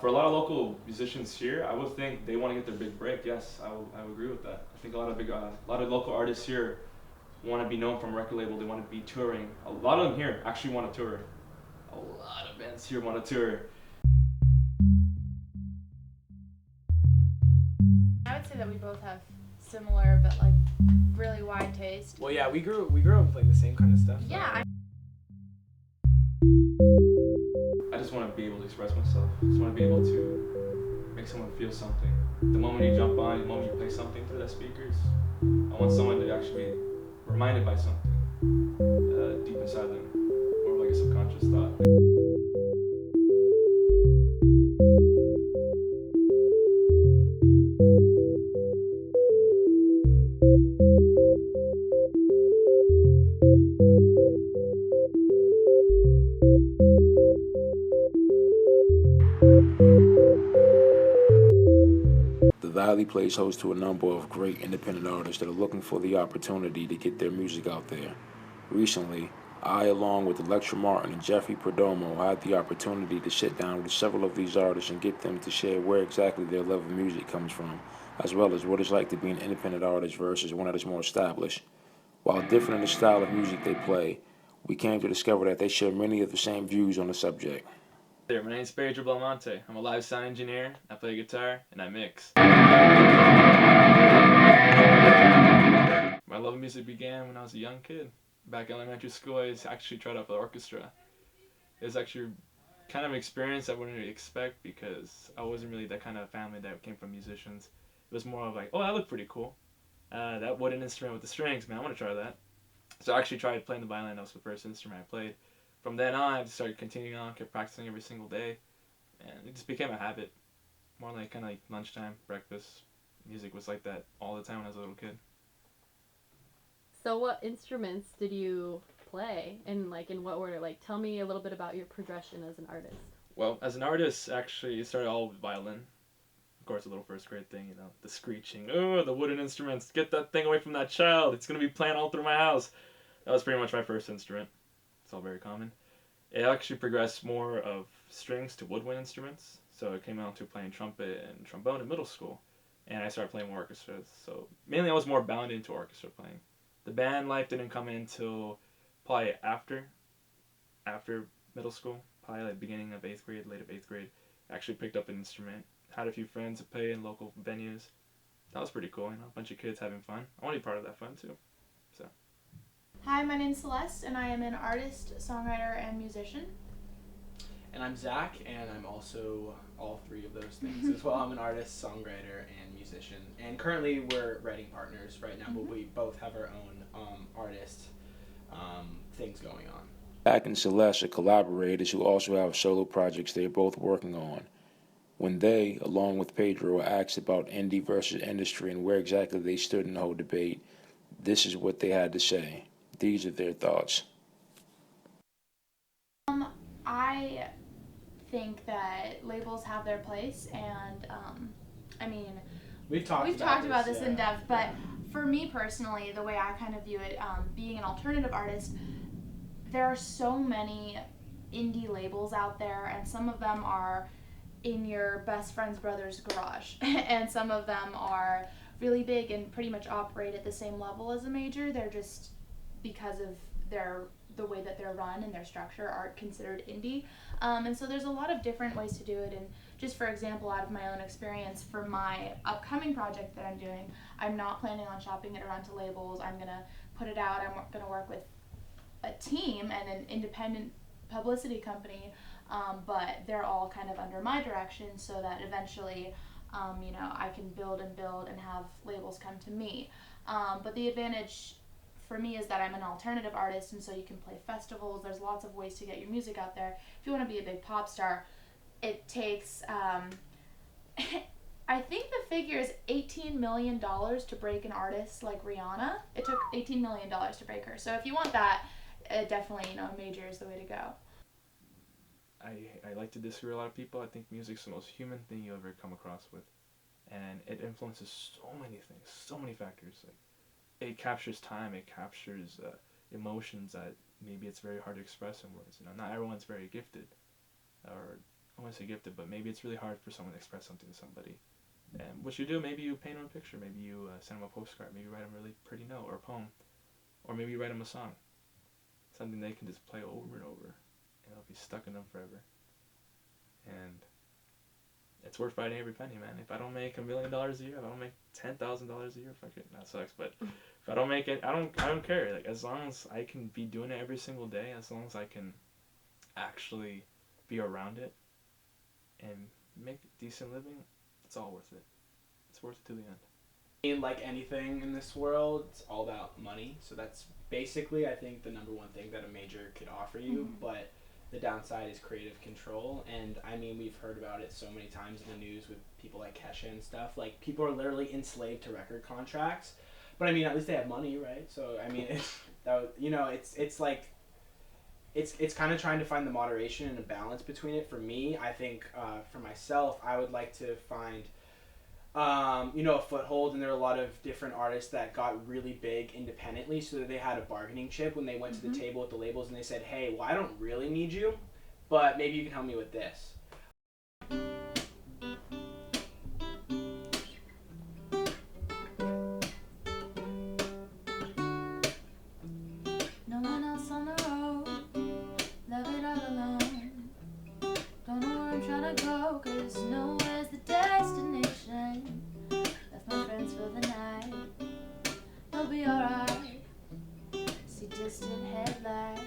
For a lot of local musicians here, I would think they want to get their big break. Yes, I would agree with that. I think a lot of local artists here want to be known from a record label. They want to be touring. A lot of them here actually want to tour. A lot of bands here want to tour. I would say that we both have similar but like really wide taste. Well, yeah, we grew up with like the same kind of stuff. Yeah. I just want to be able to express myself. I just want to be able to make someone feel something. The moment you jump on, the moment you play something through the speakers, I want someone to actually be reminded by something deep inside them, more like a subconscious thought. The Valley plays host to a number of great independent artists that are looking for the opportunity to get their music out there. Recently, I, along with Electra Martin and Jeffrey Perdomo, had the opportunity to sit down with several of these artists and get them to share where exactly their love of music comes from, as well as what it's like to be an independent artist versus one that is more established. While different in the style of music they play, we came to discover that they share many of the same views on the subject. My name is Pedro Belmonte. I'm a live sound engineer. I play guitar and I mix. My love of music began when I was a young kid. Back in elementary school, I actually tried out for the orchestra. It was actually kind of an experience I wouldn't really expect because I wasn't really that kind of family that came from musicians. It was more of like, oh, that looked pretty cool. That wooden instrument with the strings, man, I want to try that. So I actually tried playing the violin. That was the first instrument I played. From then on, I just started continuing on, kept practicing every single day, and it just became a habit. More like kind of like lunchtime, breakfast. Music was like that all the time when I was a little kid. So what instruments did you play, and like in what order? Like, tell me a little bit about your progression as an artist. Well, as an artist, actually, it started all with violin. Of course, a little first grade thing, you know, the screeching. Oh, the wooden instruments! Get that thing away from that child! It's gonna be playing all through my house. That was pretty much my first instrument. It's all very common. It actually progressed more of strings to woodwind instruments. So it came out to playing trumpet and trombone in middle school. And I started playing more orchestras. So mainly I was more bound into orchestra playing. The band life didn't come in until probably after middle school, probably like beginning of 8th grade, late of 8th grade. I actually picked up an instrument, had a few friends to play in local venues. That was pretty cool, you know, a bunch of kids having fun. I want to be part of that fun too. Hi, my name's Celeste, and I am an artist, songwriter, and musician. And I'm Zach, and I'm also all three of those things as well. I'm an artist, songwriter, and musician. And currently we're writing partners right now, but we both have our own artist things going on. Zach and Celeste are collaborators who also have solo projects they're both working on. When they, along with Pedro, were asked about indie versus industry and where exactly they stood in the whole debate, this is what they had to say. These are their thoughts. I think that labels have their place, and I mean, We've talked about this yeah. in depth, but for me personally, the way I kind of view it, being an alternative artist, there are so many indie labels out there, and some of them are in your best friend's brother's garage, and some of them are really big and pretty much operate at the same level as a major. They're just, because of the way that they're run and their structure, are considered indie. And so there's a lot of different ways to do it. And just for example, out of my own experience, for my upcoming project that I'm doing, I'm not planning on shopping it around to labels. I'm going to put it out. I'm going to work with a team and an independent publicity company, but they're all kind of under my direction so that eventually, I can build and have labels come to me. But the advantage for me is that I'm an alternative artist, and so you can play festivals. There's lots of ways to get your music out there. If you want to be a big pop star, it takes, I think the figure is $18 million to break an artist like Rihanna. It took $18 million to break her. So if you want that, definitely, a major is the way to go. I like to disagree with a lot of people. I think music's the most human thing you'll ever come across with. And it influences so many things, so many factors. Like, it captures time, it captures emotions that maybe it's very hard to express in words. Not everyone's very gifted or I want to say gifted, but maybe it's really hard for someone to express something to somebody. And what you do, maybe you paint them a picture, maybe you send them a postcard, maybe you write them a really pretty note or a poem, or maybe you write them a song, something they can just play over and over, and it'll be stuck in them forever. And it's worth fighting every penny, man. If I don't make $1 million a year, if I don't make $10,000 a year, fuck it, that sucks. But if I don't make it, I don't care. Like, as long as I can be doing it every single day, as long as I can actually be around it and make a decent living, it's all worth it. It's worth it to the end. Like anything in this world, it's all about money. So that's basically, I think, the number one thing that a major could offer you. But the downside is creative control. And I mean, we've heard about it so many times in the news with people like Kesha and stuff. Like, people are literally enslaved to record contracts. But I mean, at least they have money, right? So I mean, it's like, it's kind of trying to find the moderation and a balance between it. For me, I think, for myself, I would like to find a foothold, and there are a lot of different artists that got really big independently, so that they had a bargaining chip when they went to the table with the labels and they said, hey, well, I don't really need you, but maybe you can help me with this. No one else on the road, love it all alone. Don't know where I'm trying to go, cause nowhere's the destination. Left my friends for the night, they'll be alright. See distant headlights.